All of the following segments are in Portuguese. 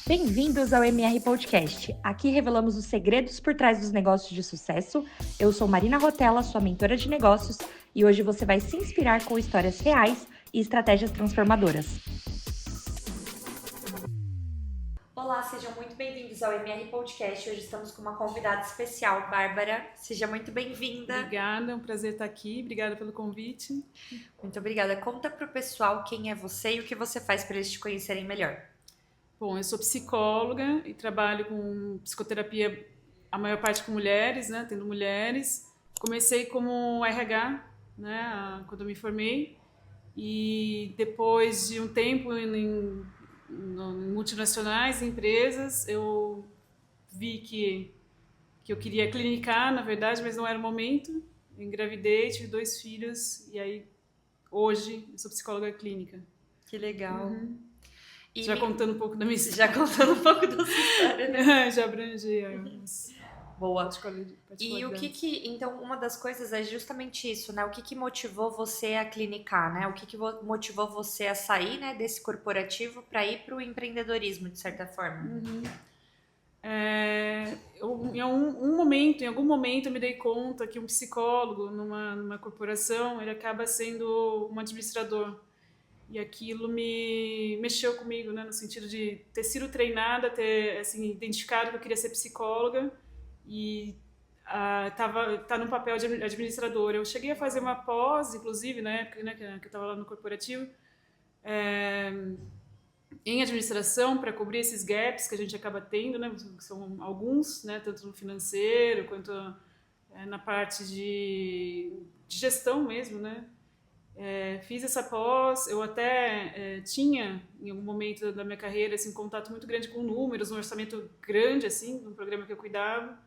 Bem-vindos ao MR Podcast. Aqui revelamos os segredos por trás dos negócios de sucesso. Eu sou Marina Rotella, sua mentora de negócios, e hoje você vai se inspirar com histórias reais e estratégias transformadoras. Olá, sejam muito bem-vindos ao MR Podcast. Hoje estamos com uma convidada especial, Bárbara. Seja muito bem-vinda. Obrigada, é um prazer estar aqui. Obrigada pelo convite. Muito obrigada. Conta para o pessoal quem é você e o que você faz para eles te conhecerem melhor. Bom, eu sou psicóloga e trabalho com psicoterapia, a maior parte com mulheres, né? Tendo mulheres. Comecei como RH, né? Quando eu me formei. E depois de um tempo em multinacionais, em empresas, eu vi que eu queria clinicar, na verdade, mas não era o momento. Eu engravidei, tive 2 filhos e aí hoje eu sou psicóloga clínica. Que legal. E já contando um pouco da minha história. Já contando um pouco da sua história, né? Já abrangi algumas. Boa. E o que então, uma das coisas é justamente isso, né? O que motivou você a clinicar, né? O que motivou você a sair, né, desse corporativo para ir para o empreendedorismo, de certa forma? Em algum momento eu me dei conta que um psicólogo numa corporação, ele acaba sendo um administrador. E aquilo me mexeu comigo, né? No sentido de ter sido treinada, ter assim, identificado que eu queria ser psicóloga e tá no papel de administradora. Eu cheguei a fazer uma pós, inclusive, na época, né, que eu estava lá no corporativo, em administração, para cobrir esses gaps que a gente acaba tendo, né? São alguns, né? Tanto no financeiro quanto na parte de gestão mesmo, né? Fiz essa pós, eu até tinha, em algum momento da minha carreira, assim, um contato muito grande com números, um orçamento grande, assim, no programa que eu cuidava.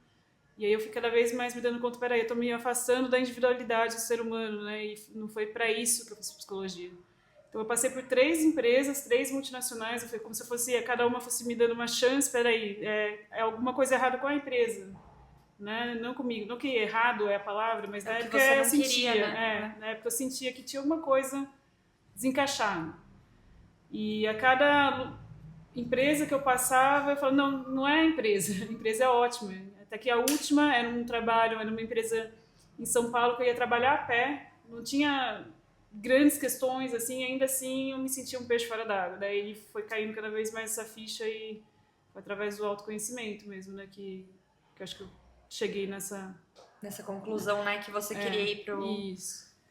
E aí eu fui cada vez mais me dando conta, peraí, eu estou me afastando da individualidade do ser humano, né? E não foi para isso que eu fiz psicologia. Então eu passei por 3 empresas, 3 multinacionais, foi como se fosse, cada uma fosse me dando uma chance, peraí, é alguma coisa errada com a empresa. Né? Não comigo, não que errado é a palavra, mas na época eu sentia, queria, né? Na época eu sentia que tinha alguma coisa desencaixada. E a cada empresa que eu passava, eu falava, não é a empresa, a empresa é ótima. Até que a última era um trabalho, era uma empresa em São Paulo que eu ia trabalhar a pé, não tinha grandes questões, assim, ainda assim eu me sentia um peixe fora d'água. Daí foi caindo cada vez mais essa ficha e foi através do autoconhecimento mesmo, né, que eu acho que eu cheguei nessa conclusão, né, que você queria ir para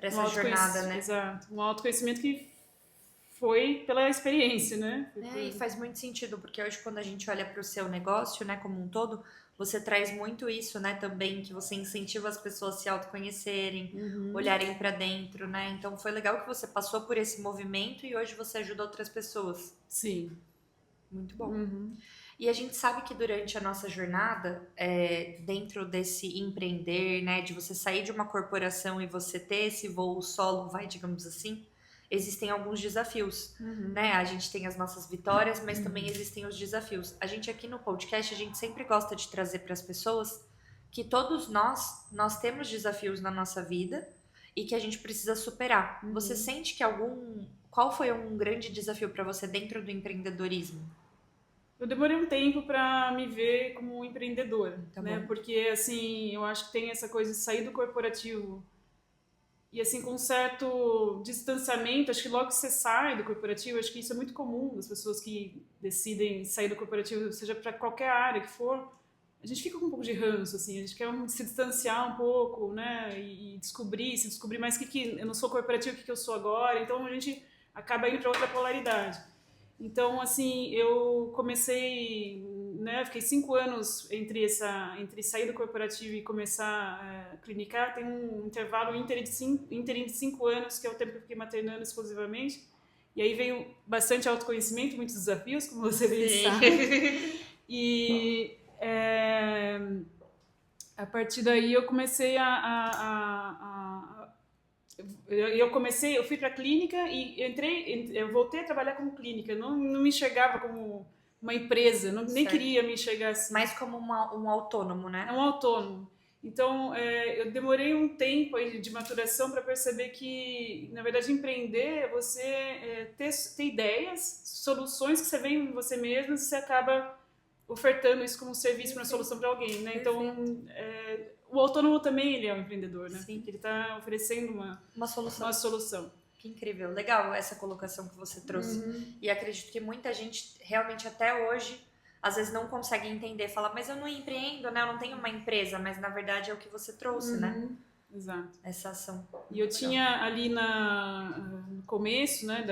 essa jornada, né? Exato, um autoconhecimento que foi pela experiência, né? E faz muito sentido, porque hoje quando a gente olha para o seu negócio, né, como um todo, você traz muito isso, né, também, que você incentiva as pessoas a se autoconhecerem, olharem para dentro, né? Então foi legal que você passou por esse movimento e hoje você ajuda outras pessoas. Sim. Muito bom. E a gente sabe que durante a nossa jornada, dentro desse empreender, né, de você sair de uma corporação e você ter esse voo solo, digamos assim, existem alguns desafios, né? A gente tem as nossas vitórias, mas também existem os desafios. A gente aqui no podcast, a gente sempre gosta de trazer para as pessoas que todos nós temos desafios na nossa vida e que a gente precisa superar. Você sente que qual foi um grande desafio para você dentro do empreendedorismo? Eu demorei um tempo para me ver como empreendedora, né? Bom. Porque, assim, eu acho que tem essa coisa de sair do corporativo e, assim, com um certo distanciamento. Acho que logo que você sai do corporativo, acho que isso é muito comum das pessoas que decidem sair do corporativo, seja para qualquer área que for. A gente fica com um pouco de ranço, assim, a gente quer se distanciar um pouco, né? E se descobrir mais o que eu não sou corporativo, o que eu sou agora. Então, a gente acaba indo para outra polaridade. Então, assim, eu comecei, né, fiquei 5 anos entre sair do corporativo e começar a clinicar, tem um intervalo ínterim de 5 anos, que é o tempo que eu fiquei maternando exclusivamente, e aí veio bastante autoconhecimento, muitos desafios, como você bem sabe, e a partir daí eu comecei eu fui para a clínica e eu voltei a trabalhar como clínica, não me enxergava como uma empresa, nem queria me enxergar assim. Mais como um autônomo, né? É um autônomo. Então, eu demorei um tempo aí de maturação para perceber que, na verdade, empreender é você ter ideias, soluções que você vê em você mesmo e você acaba ofertando isso como um serviço, uma solução para alguém, né? Então, o autônomo também ele é um empreendedor, né? Sim. Porque ele está oferecendo Uma solução. uma solução. Que incrível. Legal essa colocação que você trouxe. E acredito que muita gente realmente até hoje às vezes não consegue entender, fala, mas eu não empreendo, né? Eu não tenho uma empresa, mas na verdade é o que você trouxe, né? Exato. Essa ação. E eu tinha ali no começo, né,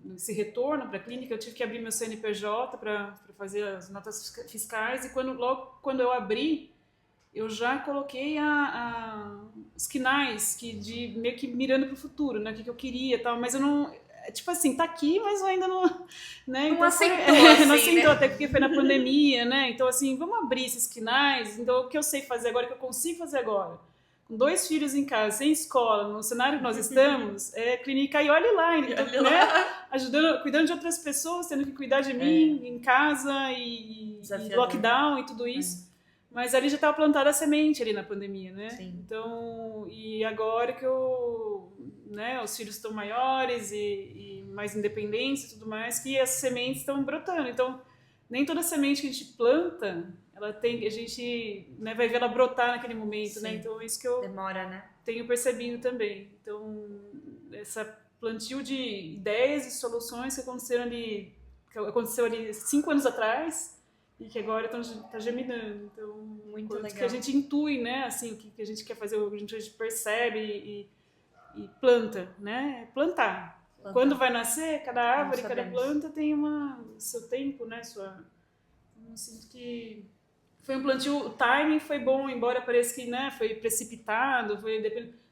desse retorno para a clínica, eu tive que abrir meu CNPJ para fazer as notas fiscais e logo quando eu abri, eu já coloquei os quinais meio que mirando para o futuro, né, o que eu queria e tal, mas eu não... Tipo assim, tá aqui, mas eu ainda não... Né? Não então assentou, não assim, assentou, né? até porque foi na pandemia, né? Então, assim, vamos abrir esses quinais. Então, o que eu sei fazer agora, o que eu consigo fazer agora, com 2 filhos em casa, sem escola, no cenário que nós estamos, é clinicar e olhe lá, então, né? Ajudando, cuidando de outras pessoas, tendo que cuidar de mim em casa e lockdown e tudo isso. Mas ali já estava plantada a semente ali na pandemia, né? Sim. Então, e agora que né, os filhos estão maiores e mais independentes e tudo mais, que as sementes estão brotando. Então, nem toda semente que a gente planta, a gente, né, vai ver ela brotar naquele momento, Sim. né? Então, isso que eu demora, né? tenho percebido também. Então, essa plantio de ideias e soluções que aconteceu ali 5 anos atrás e que agora está germinando. Então, muito legal. Que a gente intui, né? Assim, o que a gente quer fazer, o que a gente percebe e planta, né? Plantar. Quando vai nascer, cada árvore, cada planta tem seu tempo, né? Eu sinto que foi um plantio, o timing foi bom, embora pareça que, né, foi precipitado,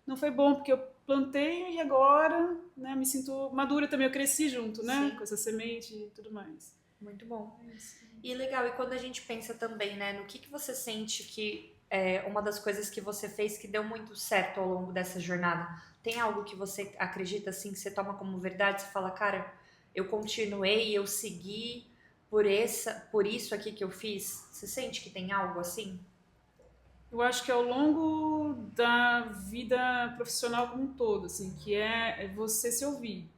não foi bom, porque eu plantei e agora, né, me sinto madura também, eu cresci junto, né? Sim. Com essa semente e tudo mais. Muito bom. E legal, e quando a gente pensa também, né, no que você sente que uma das coisas que você fez que deu muito certo ao longo dessa jornada, tem algo que você acredita assim, que você toma como verdade, você fala, cara, eu continuei, eu segui por isso aqui que eu fiz? Você sente que tem algo assim? Eu acho que ao longo da vida profissional como um todo, assim, que é você se ouvir.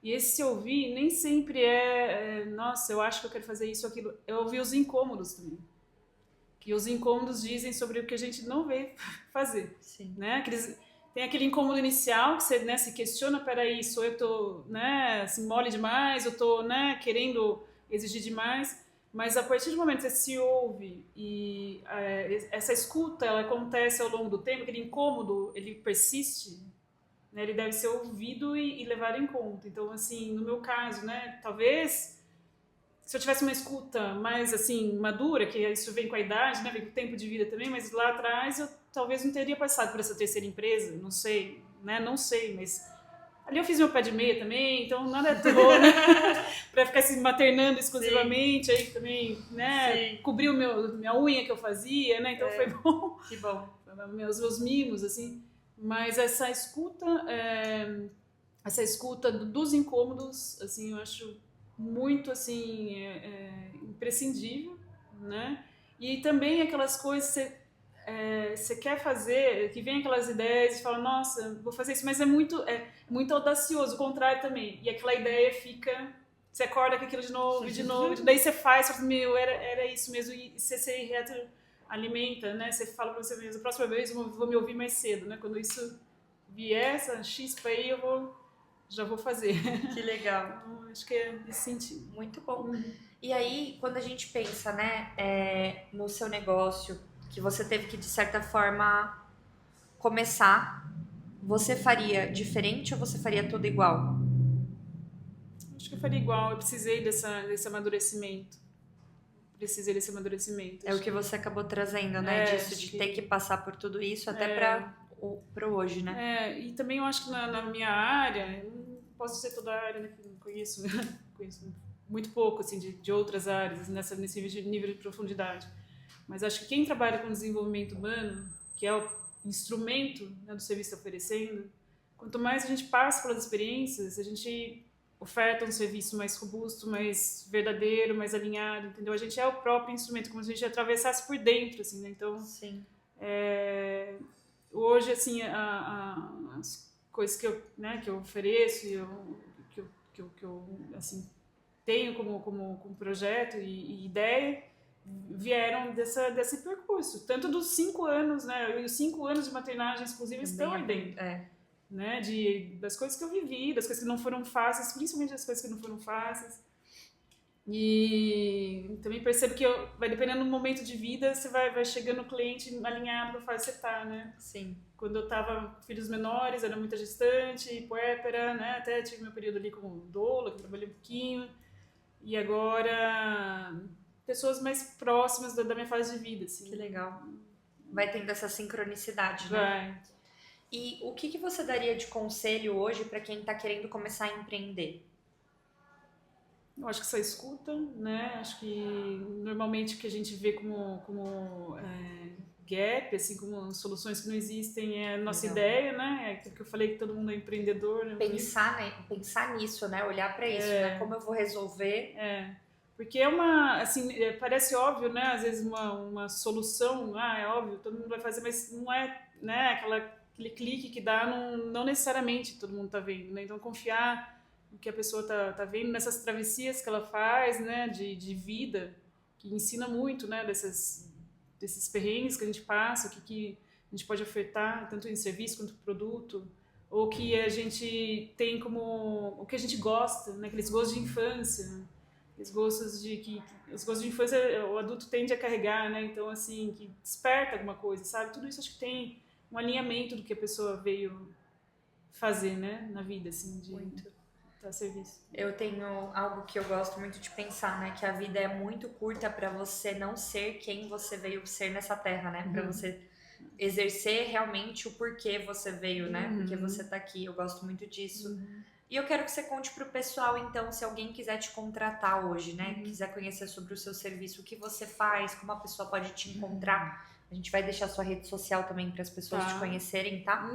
E esse se ouvir nem sempre nossa, eu acho que eu quero fazer isso ou aquilo. Eu ouvi os incômodos também. Que os incômodos dizem sobre o que a gente não vê fazer. Sim. Né? Tem aquele incômodo inicial que você, né, se questiona, peraí, sou eu que tô, né, assim, mole demais, eu tô, né, querendo exigir demais, mas a partir do momento que você se ouve e essa escuta, ela acontece ao longo do tempo, aquele incômodo, ele persiste, né, ele deve ser ouvido e levado em conta. Então, assim, no meu caso, né, talvez se eu tivesse uma escuta mais, assim, madura, que isso vem com a idade, né, vem com o tempo de vida também, mas lá atrás eu talvez não teria passado por essa terceira empresa, não sei, né, não sei, mas ali eu fiz meu pé de meia também, então nada é bom, né, pra ficar se maternando exclusivamente, sim. Aí também, né, cobriu minha unha que eu fazia, né, então foi bom. Que bom. Meus mimos, assim, mas essa escuta dos incômodos, assim, eu acho muito, assim, imprescindível, né? E também aquelas coisas que você quer fazer, que vem aquelas ideias e fala, nossa, vou fazer isso, mas é muito audacioso, o contrário também. E aquela ideia fica, você acorda com aquilo de novo, daí você faz, você fala, meu, era isso mesmo, e você se retroalimenta, né? Você fala pra você mesmo, a próxima vez eu vou me ouvir mais cedo, né? Quando isso vier, essa chispa aí, já vou fazer. Que legal. Então, acho que é nesse sentido. Muito bom. E aí, quando a gente pensa, né, no seu negócio, que você teve que, de certa forma, começar, você faria diferente ou você faria tudo igual? Acho que eu faria igual. Eu precisei desse amadurecimento. É o que você acabou trazendo, né? Disso, de ter que passar por tudo isso até para o hoje, né? E também eu acho que na minha área, eu não posso dizer toda a área, né? Que eu conheço muito pouco, assim, de outras áreas, nesse nível de profundidade. Mas acho que quem trabalha com desenvolvimento humano, que é o instrumento, né, do serviço oferecendo, quanto mais a gente passa pelas experiências, a gente oferta um serviço mais robusto, mais verdadeiro, mais alinhado, entendeu? A gente é o próprio instrumento, como se a gente atravessasse por dentro, assim, né? Então, sim. Hoje, assim, as coisas que eu ofereço, que eu assim, tenho como projeto e ideia, vieram desse percurso. Tanto dos 5 anos, né? E os 5 anos de maternagem exclusiva estão aí dentro. Né? Das coisas que eu vivi, das coisas que não foram fáceis, principalmente das coisas que não foram fáceis. E também percebo que vai dependendo do momento de vida, você vai chegando o cliente alinhado para a fase que você tá, né? Sim. Quando eu tava com filhos menores, era muita gestante, puérpera, né? Até tive meu período ali como doula, que trabalhei um pouquinho. E agora, pessoas mais próximas da minha fase de vida, assim. Que legal. Vai tendo essa sincronicidade, né? Vai. E o que você daria de conselho hoje para quem está querendo começar a empreender? Eu acho que essa escuta, né? Acho que normalmente o que a gente vê como gap, assim, como soluções que não existem, é a nossa ideia, né? É aquilo que eu falei que todo mundo é empreendedor. Né? Pensar nisso, né? Olhar para isso, né? Como eu vou resolver. Porque assim, parece óbvio, né? Às vezes uma solução, é óbvio, todo mundo vai fazer, mas não é, né? Aquele clique que dá, não necessariamente todo mundo tá vendo, né? Então confiar no que a pessoa tá vendo, nessas travessias que ela faz, né? De vida, que ensina muito, né? Desses perrengues que a gente passa, o que a gente pode ofertar, tanto em serviço quanto produto, ou que a gente tem como o que a gente gosta, né? Aqueles gostos de infância, né? Os gostos de infância o adulto tende a carregar, né? Então, assim, que desperta alguma coisa, sabe? Tudo isso acho que tem um alinhamento do que a pessoa veio fazer, né? Na vida, assim, de estar a serviço. Eu tenho algo que eu gosto muito de pensar, né? Que a vida é muito curta para você não ser quem você veio ser nessa terra, né? Para você exercer realmente o porquê você veio, né? Porque você tá aqui. Eu gosto muito disso. E eu quero que você conte pro pessoal, então, se alguém quiser te contratar hoje, né? Quiser conhecer sobre o seu serviço, o que você faz, como a pessoa pode te encontrar. A gente vai deixar sua rede social também para as pessoas te conhecerem, tá?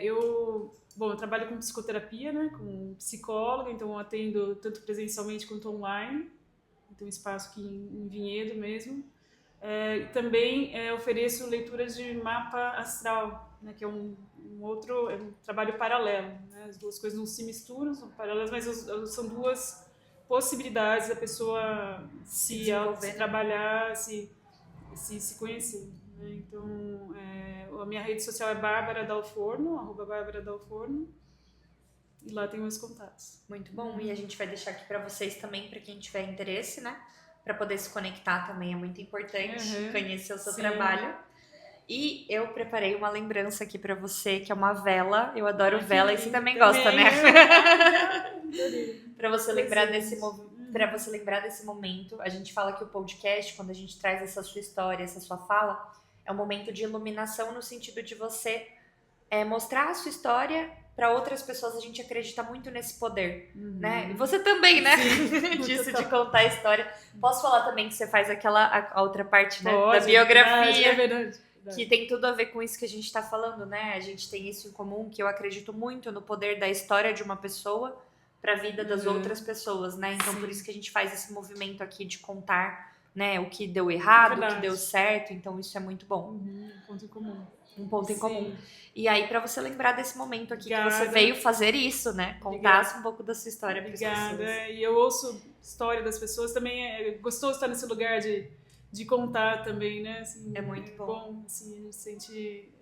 Eu trabalho com psicoterapia, né? Com psicóloga, então eu atendo tanto presencialmente quanto online. Tem um espaço aqui em Vinhedo mesmo. Também ofereço leituras de mapa astral, né, que é um trabalho paralelo. Né? As duas coisas não se misturam, são paralelas, mas são duas possibilidades da pessoa se trabalhar, se conhecer. Né? Então, a minha rede social é Bárbara Dalforno, @BárbaraDalforno, e lá tem meus contatos. Muito bom, e a gente vai deixar aqui para vocês também, para quem tiver interesse, né? Para poder se conectar também é muito importante, conhecer o seu trabalho. E eu preparei uma lembrança aqui para você, que é uma vela. Eu adoro vela, e você também gosta, né? Para você lembrar desse momento. A gente fala que o podcast, quando a gente traz essa sua história, essa sua fala, é um momento de iluminação no sentido de você mostrar a sua história para outras pessoas. A gente acredita muito nesse poder, né? E você também, né? Disso de contar a história. Posso falar também que você faz a outra parte, né? Da biografia. É verdade. Que tem tudo a ver com isso que a gente tá falando, né? A gente tem isso em comum, que eu acredito muito no poder da história de uma pessoa para a vida das outras pessoas, né? Então, por isso que a gente faz esse movimento aqui de contar, né? O que deu errado, o que deu certo. Então, isso é muito bom. Um ponto em comum. Um ponto em comum. E aí, para você lembrar desse momento aqui que você veio fazer isso, né? Contasse um pouco da sua história para as pessoas. Obrigada. E eu ouço história das pessoas. Também é gostoso estar nesse lugar de contar também, né? Assim, é muito bom. Assim, a gente se sente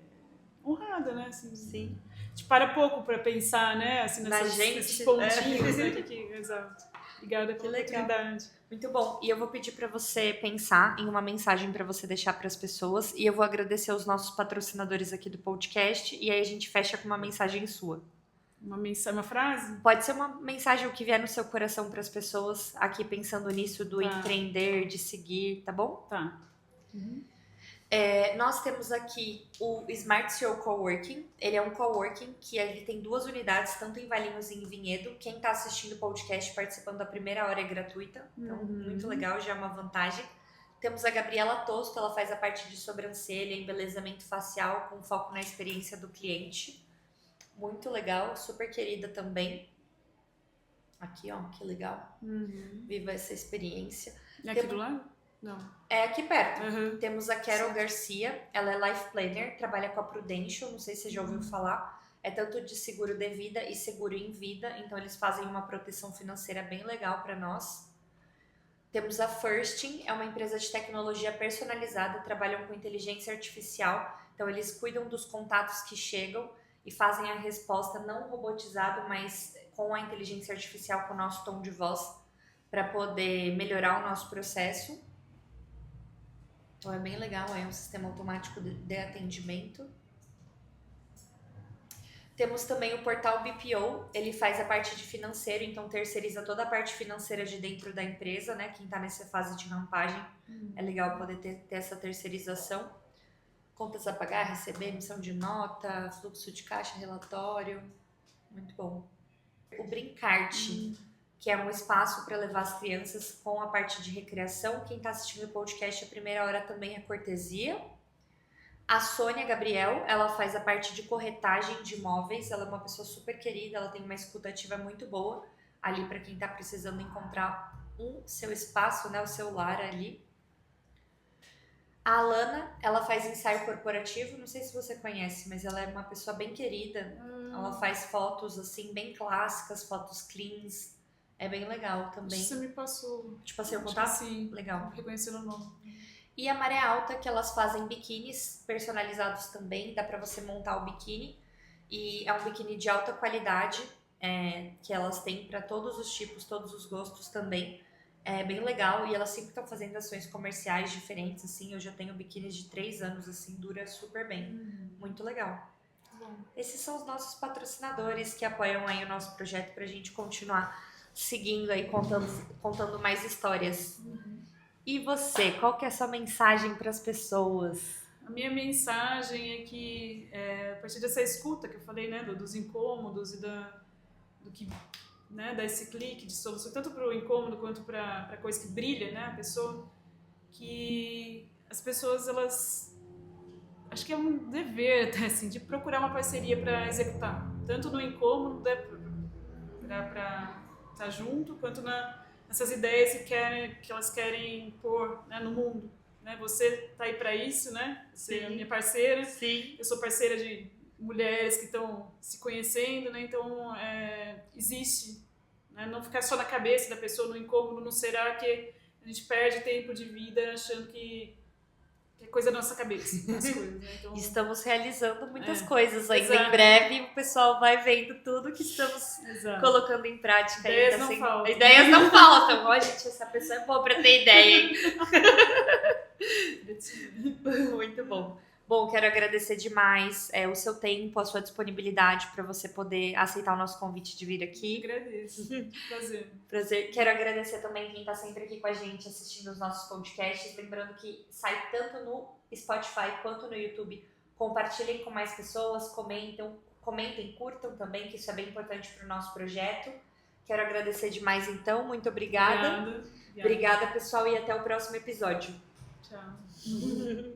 honrada, né? Assim, sim. A gente para pouco para pensar, né? Assim, nesses pontinhos, né? Exato. Obrigada pela oportunidade. Muito bom. E eu vou pedir para você pensar em uma mensagem para você deixar para as pessoas. E eu vou agradecer aos nossos patrocinadores aqui do podcast. E aí a gente fecha com uma mensagem sua. Uma frase? Pode ser uma mensagem, o que vier no seu coração para as pessoas aqui pensando nisso do empreender, de seguir, tá bom? Tá. Nós temos aqui o Smart CEO Coworking. Ele é um coworking que ele tem 2 unidades, tanto em Valinhos e em Vinhedo. Quem está assistindo o podcast participando da primeira hora é gratuita, então muito legal, já é uma vantagem. Temos a Gabriela Tosto, ela faz a parte de sobrancelha, embelezamento facial com foco na experiência do cliente. Muito legal, super querida também. Aqui, ó, que legal. Viva essa experiência. E aqui do lado? Não. É aqui perto. Uhum. Temos a Carol Garcia, ela é Life Planner, trabalha com a Prudential, não sei se você já ouviu falar. É tanto de seguro de vida e seguro em vida, então eles fazem uma proteção financeira bem legal para nós. Temos a Firsting, é uma empresa de tecnologia personalizada, trabalham com inteligência artificial, então eles cuidam dos contatos que chegam e fazem a resposta não robotizado, mas com a inteligência artificial, com o nosso tom de voz, para poder melhorar o nosso processo. Então é bem legal, é um sistema automático de atendimento. Temos também o portal BPO, ele faz a parte de financeiro, então terceiriza toda a parte financeira de dentro da empresa, né? Quem está nessa fase de rampagem, é legal poder ter essa terceirização. Contas a pagar, receber, emissão de nota, fluxo de caixa, relatório, muito bom. O Brincarte, que é um espaço para levar as crianças com a parte de recreação. Quem está assistindo o podcast, a primeira hora também é cortesia. A Sônia Gabriel, ela faz a parte de corretagem de imóveis, ela é uma pessoa super querida, ela tem uma escutativa muito boa ali para quem está precisando encontrar seu espaço, né, o seu lar ali. A Alana, ela faz ensaio corporativo, não sei se você conhece, mas ela é uma pessoa bem querida, ela faz fotos assim, bem clássicas, fotos cleans, é bem legal também. Você me passou. Te passei o contato? Sim, legal. Reconhecendo o nome. E a Maré Alta, que elas fazem biquínis personalizados também, dá pra você montar o biquíni. E é um biquíni de alta qualidade, que elas têm pra todos os tipos, todos os gostos também. É bem legal e elas sempre estão fazendo ações comerciais diferentes, assim. Eu já tenho biquínis de 3 anos, assim, dura super bem. Muito legal. Bom. Esses são os nossos patrocinadores que apoiam aí o nosso projeto pra gente continuar seguindo aí, contando mais histórias. E você, qual que é a sua mensagem para as pessoas? A minha mensagem é que, a partir dessa escuta que eu falei, né, dos incômodos e do que, né, dá esse clique de solução, tanto para o incômodo quanto para a coisa que brilha, né, a pessoa, que as pessoas, elas, acho que é um dever, até, assim, de procurar uma parceria para executar, tanto no incômodo, né, para estar junto, quanto nessas ideias que elas querem pôr, né, no mundo. Né? Você tá aí para isso, né? Você é minha parceira. Sim. Eu sou parceira de mulheres que estão se conhecendo, né? Então, existe, né? Não ficar só na cabeça da pessoa, no incômodo, não será que a gente perde tempo de vida achando que é coisa da nossa cabeça, as coisas, né? Então, estamos realizando muitas coisas ainda. Exato. Em breve o pessoal vai vendo tudo que estamos colocando em prática. Ideias ainda não assim. faltam. Ideias não faltam. Ó, gente, essa pessoa é boa para ter ideia, hein? Muito bom. Bom, quero agradecer demais o seu tempo, a sua disponibilidade para você poder aceitar o nosso convite de vir aqui. Agradeço. Prazer. Quero agradecer também quem está sempre aqui com a gente assistindo os nossos podcasts. Lembrando que sai tanto no Spotify quanto no YouTube. Compartilhem com mais pessoas, comentem, curtam também, que isso é bem importante para o nosso projeto. Quero agradecer demais então. Muito obrigada. Obrigada, pessoal, e até o próximo episódio. Tchau.